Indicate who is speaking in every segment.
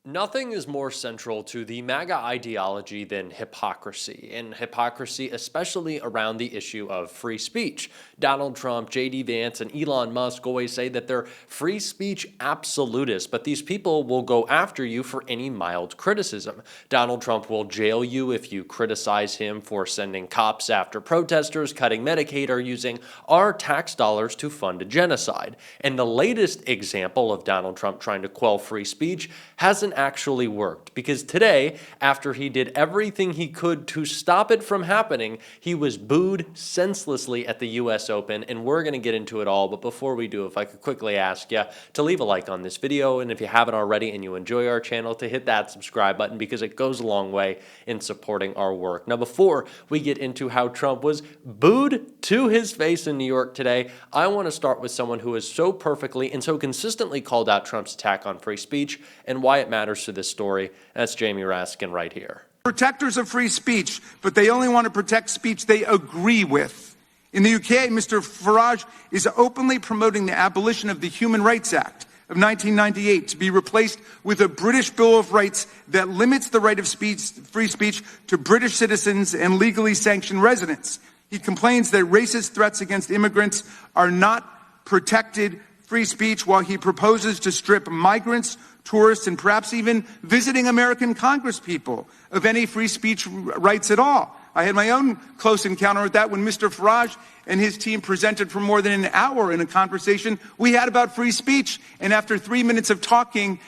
Speaker 1: Nothing is more central to the MAGA ideology than hypocrisy, and hypocrisy especially around the issue of free speech. Donald Trump, J.D. Vance, and Elon Musk always say that they're free speech absolutists, but these people will go after you for any mild criticism. Donald Trump will jail you if you criticize him for sending cops after protesters, cutting Medicaid, or using our tax dollars to fund a genocide. And the latest example of Donald Trump trying to quell free speech hasn't actually worked, because today, after he did everything he could to stop it from happening, he was booed senselessly at the US Open, and we're going to get into it all. But before we do, if I could quickly ask you to leave a like on this video, and if you haven't already and you enjoy our channel, to hit that subscribe button, because it goes a long way in supporting our work. Now, before we get into how Trump was booed to his face in New York today, I want to start with someone who has so perfectly and so consistently called out Trump's attack on free speech and why it matters to this story. That's Jamie Raskin right here.
Speaker 2: Protectors of free speech, but they only want to protect speech they agree with. In the UK, Mr. Farage is openly promoting the abolition of the Human Rights Act of 1998 to be replaced with a British Bill of Rights that limits the right of free speech to British citizens and legally sanctioned residents. He complains that racist threats against immigrants are not protected free speech, while he proposes to strip migrants, tourists, and perhaps even visiting American congresspeople of any free speech rights at all. I had my own close encounter with that when Mr. Farage and his team presented for more than an hour in a conversation we had about free speech. And after 3 minutes of talking,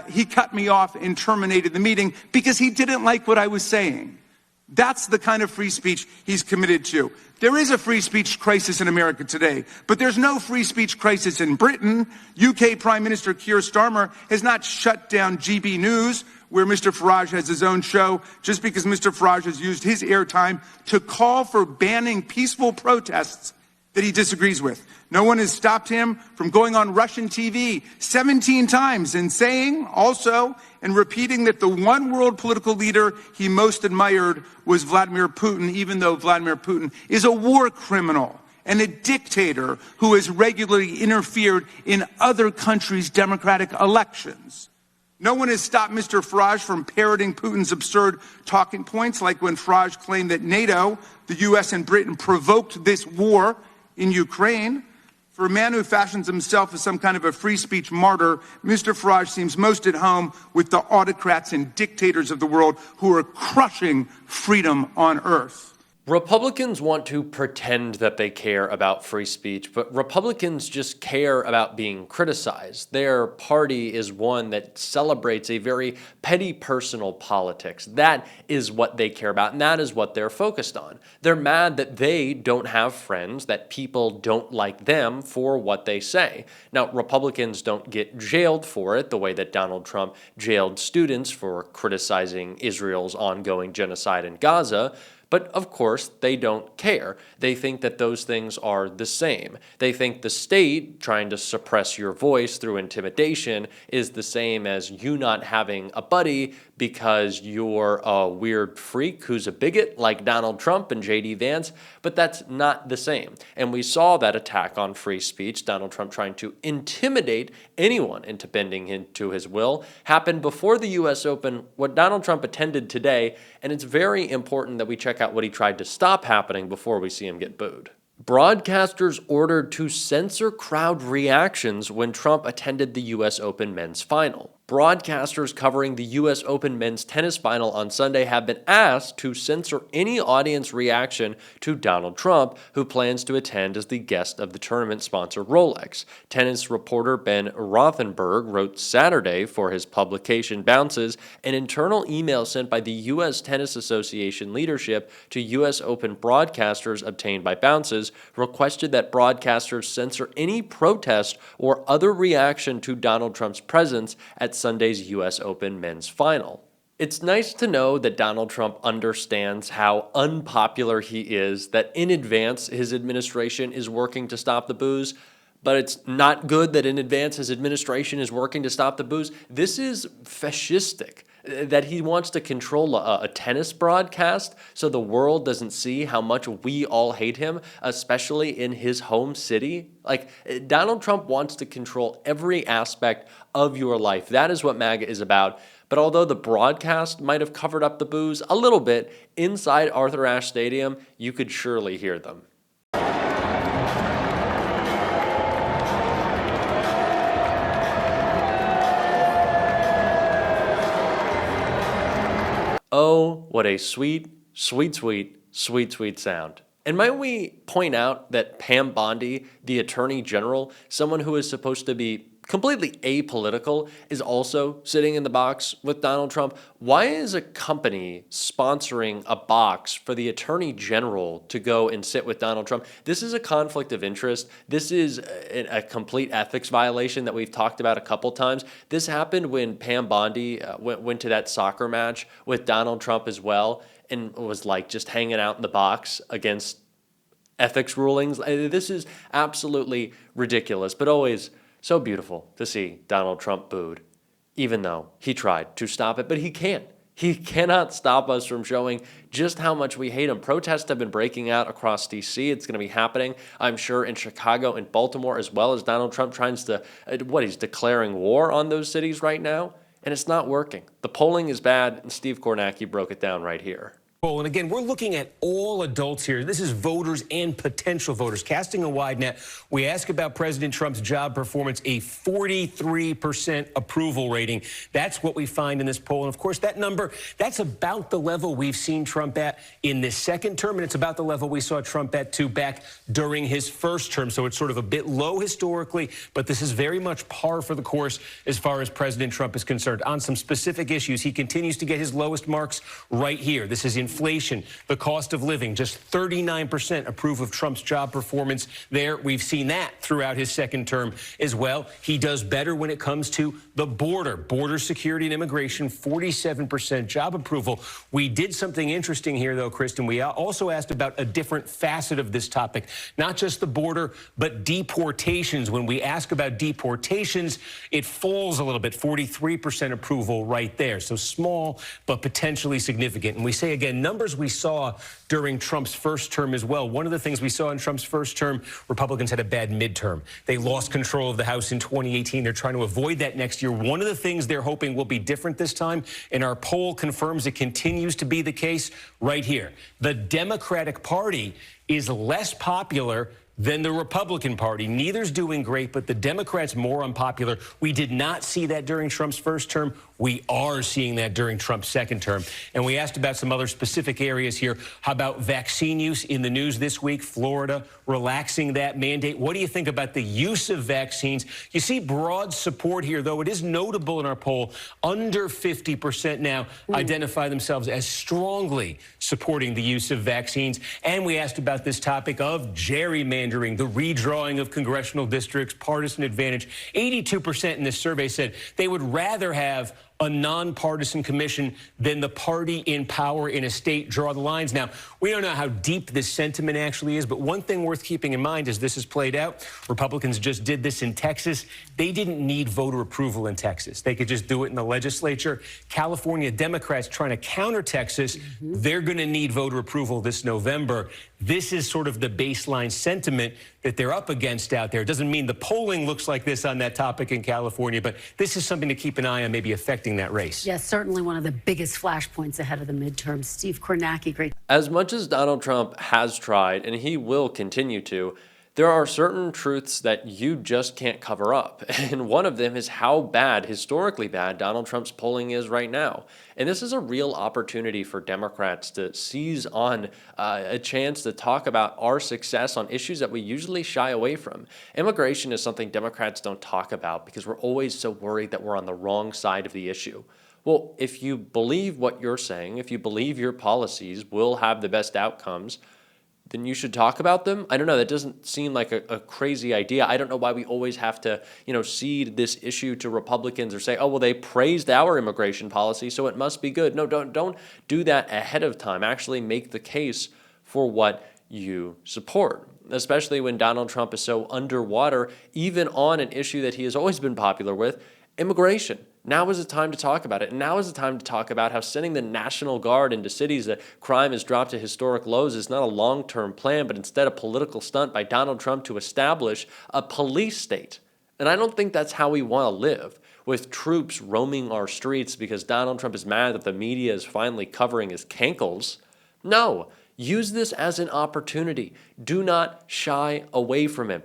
Speaker 2: he cut me off and terminated the meeting because he didn't like what I was saying. That's the kind of free speech he's committed to. There is a free speech crisis in America today, but there's no free speech crisis in Britain. UK Prime Minister Keir Starmer has not shut down GB News, where Mr. Farage has his own show, just because Mr. Farage has used his airtime to call for banning peaceful protests that he disagrees with. No one has stopped him from going on Russian TV 17 times and saying also and repeating that the one world political leader he most admired was Vladimir Putin, even though Vladimir Putin is a war criminal and a dictator who has regularly interfered in other countries' democratic elections. No one has stopped Mr. Farage from parroting Putin's absurd talking points, like when Farage claimed that NATO, the U.S. and Britain, provoked this war in Ukraine. For a man who fashions himself as some kind of a free speech martyr, Mr. Farage seems most at home with the autocrats and dictators of the world who are crushing freedom on earth.
Speaker 1: Republicans want to pretend that they care about free speech, but Republicans just care about being criticized. Their party is one that celebrates a very petty personal politics. That is what they care about, and that is what they're focused on. They're mad that they don't have friends, that people don't like them for what they say. Now, Republicans don't get jailed for it the way that Donald Trump jailed students for criticizing Israel's ongoing genocide in Gaza. But of course, they don't care. They think that those things are the same. They think the state trying to suppress your voice through intimidation is the same as you not having a buddy because you're a weird freak who's a bigot like Donald Trump and J.D. Vance, but that's not the same. And we saw that attack on free speech, Donald Trump trying to intimidate anyone into bending into his will, happened before the U.S. Open, what Donald Trump attended today, and it's very important that we check out what he tried to stop happening before we see him get booed. Broadcasters ordered to censor crowd reactions when Trump attended the U.S. Open men's final. Broadcasters covering the U.S. Open men's tennis final on Sunday have been asked to censor any audience reaction to Donald Trump, who plans to attend as the guest of the tournament sponsor Rolex. Tennis reporter Ben Rothenberg wrote Saturday for his publication Bounces, an internal email sent by the U.S. Tennis Association leadership to U.S. Open broadcasters obtained by Bounces, requested that broadcasters censor any protest or other reaction to Donald Trump's presence at Sunday's U.S. Open men's final. It's nice to know that Donald Trump understands how unpopular he is, that in advance his administration is working to stop the boos, but it's not good that in advance his administration is working to stop the boos. This is fascistic. that he wants to control a tennis broadcast so the world doesn't see how much we all hate him, especially in his home city. Like, Donald Trump wants to control every aspect of your life. That is what MAGA is about. But although the broadcast might have covered up the boos a little bit, inside Arthur Ashe Stadium, you could surely hear them. Oh, what a sweet, sweet, sweet, sweet, sweet sound. And might we point out that Pam Bondi, the Attorney General, someone who is supposed to be completely apolitical, is also sitting in the box with Donald Trump? Why is a company sponsoring a box for the Attorney General to go and sit with Donald Trump? This is a conflict of interest. This is a complete ethics violation that we've talked about a couple times. This happened when Pam Bondi went to that soccer match with Donald Trump as well, and was like just hanging out in the box against ethics rulings. This is absolutely ridiculous, but always so beautiful to see Donald Trump booed, even though he tried to stop it, but he can't. He cannot stop us from showing just how much we hate him. Protests have been breaking out across D.C. It's going to be happening, I'm sure, in Chicago and Baltimore, as well as Donald Trump trying to, he's declaring war on those cities right now, and it's not working. The polling is bad, and Steve Kornacki broke it down right here.
Speaker 3: And again, we're looking at all adults here. This is voters and potential voters. Casting a wide net, we ask about President Trump's job performance, a 43% approval rating. That's what we find in this poll. And of course, that number, that's about the level we've seen Trump at in this second term, and it's about the level we saw Trump at too back during his first term. So it's sort of a bit low historically, but this is very much par for the course as far as President Trump is concerned. On some specific issues, he continues to get his lowest marks right here. This is inflation, the cost of living. Just 39% approve of Trump's job performance there. We've seen that throughout his second term as well. He does better when it comes to the border security and immigration, 47% job approval. We did something interesting here, though, Kristen. We also asked about a different facet of this topic, not just the border, but deportations. When we ask about deportations, it falls a little bit, 43% approval right there. So small, but potentially significant. And we say, again, numbers we saw during Trump's first term as well. One of the things we saw in Trump's first term, Republicans had a bad midterm. They lost control of the House in 2018. They're trying to avoid that next year. One of the things they're hoping will be different this time, and our poll confirms it continues to be the case right here. The Democratic Party is less popular than the Republican Party. Neither's doing great, but the Democrats more unpopular. We did not see that during Trump's first term. We are seeing that during Trump's second term. And we asked about some other specific areas here. How about vaccine use in the news this week? Florida relaxing that mandate. What do you think about the use of vaccines? You see broad support here, though. It is notable in our poll, under 50% now identify themselves as strongly supporting the use of vaccines. And we asked about this topic of gerrymandering, the redrawing of congressional districts, partisan advantage. 82% in this survey said they would rather have a nonpartisan commission than the party in power in a state draw the lines. Now, we don't know how deep this sentiment actually is, but one thing worth keeping in mind as this is played out, Republicans just did this in Texas. They didn't need voter approval in Texas. They could just do it in the legislature. California Democrats trying to counter Texas, they're going to need voter approval this November. This is sort of the baseline sentiment that they're up against out there. It doesn't mean the polling looks like this on that topic in California, but this is something to keep an eye on, maybe affecting that race.
Speaker 4: Yes, certainly one of the biggest flashpoints ahead of the midterms. Steve Kornacki, great.
Speaker 1: As much as Donald Trump has tried, and he will continue to, there are certain truths that you just can't cover up. And one of them is how bad, historically bad, Donald Trump's polling is right now. And this is a real opportunity for Democrats to seize on a chance to talk about our success on issues that we usually shy away from. Immigration is something Democrats don't talk about because we're always so worried that we're on the wrong side of the issue. Well, if you believe what you're saying, if you believe your policies will have the best outcomes, then you should talk about them. I don't know. That doesn't seem like a crazy idea. I don't know why we always have to, cede this issue to Republicans or say, oh, well, they praised our immigration policy, so it must be good. No, don't do that ahead of time. Actually make the case for what you support, especially when Donald Trump is so underwater, even on an issue that he has always been popular with, immigration. Now is the time to talk about it. And now is the time to talk about how sending the National Guard into cities that crime has dropped to historic lows is not a long-term plan, but instead a political stunt by Donald Trump to establish a police state. And I don't think that's how we want to live, with troops roaming our streets because Donald Trump is mad that the media is finally covering his cankles. No, use this as an opportunity. Do not shy away from him.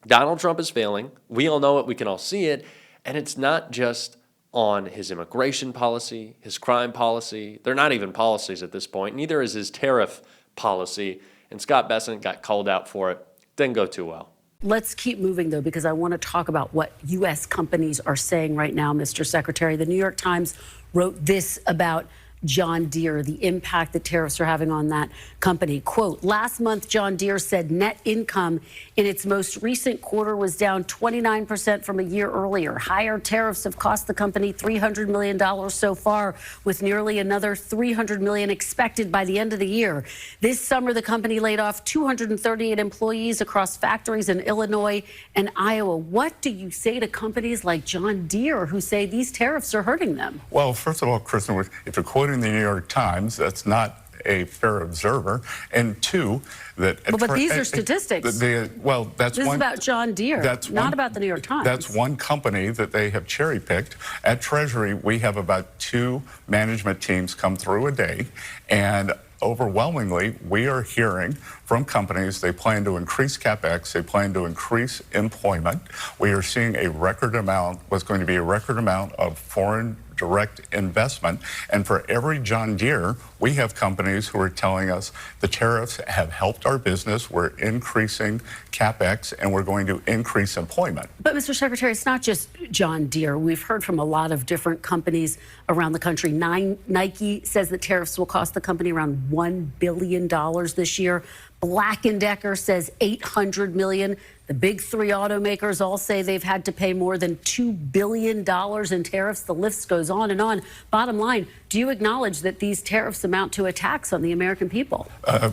Speaker 1: Donald Trump is failing. We all know it. We can all see it. And it's not just on his immigration policy, his crime policy. They're not even policies at this point. Neither is his tariff policy. And Scott Bessent got called out for it. Didn't go too well.
Speaker 4: Let's keep moving, though, because I want to talk about what U.S. companies are saying right now, Mr. Secretary. The New York Times wrote this about John Deere, the impact that tariffs are having on that company. Quote, last month, John Deere said net income in its most recent quarter was down 29% from a year earlier. Higher tariffs have cost the company $300 million so far, with nearly another $300 million expected by the end of the year. This summer, the company laid off 238 employees across factories in Illinois and Iowa. What do you say to companies like John Deere who say these tariffs are hurting them?
Speaker 5: Well, first of all, Kristen, if you're quoting the New York Times, that's not a fair observer. And two, that
Speaker 4: but these are statistics.
Speaker 5: Well, that's
Speaker 4: this
Speaker 5: one.
Speaker 4: is about John Deere, not about the New York Times.
Speaker 5: That's one company that they have cherry picked. At Treasury, we have about 2 management teams come through a day, and overwhelmingly, we are hearing from companies they plan to increase CapEx, they plan to increase employment. We are seeing a record amount, what's going to be a record amount of foreign direct investment. And for every John Deere, we have companies who are telling us the tariffs have helped our business, we're increasing CapEx, and we're going to increase employment.
Speaker 4: But, Mr. Secretary, it's not just John Deere. We've heard from a lot of different companies around the country. Nike says that tariffs will cost the company around $1 billion this year. Black & Decker says $800 million. The big 3 automakers all say they've had to pay more than $2 billion in tariffs. The list goes on and on. Bottom line, do you acknowledge that these tariffs amount to a tax on the American people?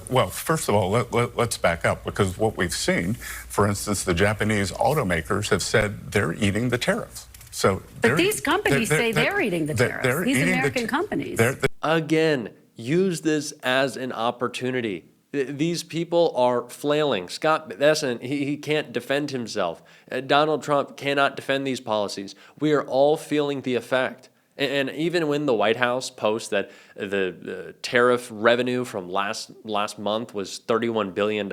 Speaker 5: Well, first of all, let's back up, because what we've seen, for instance, the Japanese automakers have said they're eating the tariffs.
Speaker 4: But these companies say they're eating the tariffs. These American companies.
Speaker 1: Again, use this as an opportunity. These people are flailing. Scott Bessent, he can't defend himself. Donald Trump cannot defend these policies. We are all feeling the effect. And even when the White House posts that the tariff revenue from last month was $31 billion,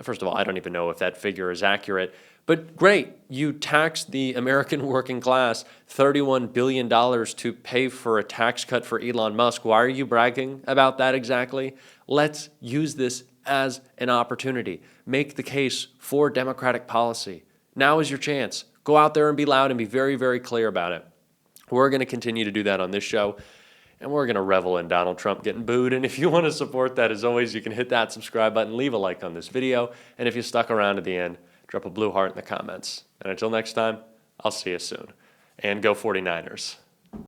Speaker 1: first of all, I don't even know if that figure is accurate. But great, you taxed the American working class $31 billion to pay for a tax cut for Elon Musk. Why are you bragging about that exactly? Let's use this as an opportunity. Make the case for Democratic policy. Now is your chance. Go out there and be loud and be very, very clear about it. We're going to continue to do that on this show, and we're going to revel in Donald Trump getting booed. And if you want to support that, as always, you can hit that subscribe button, leave a like on this video, and if you stuck around to the end, drop a blue heart in the comments. And until next time, I'll see you soon. And go 49ers.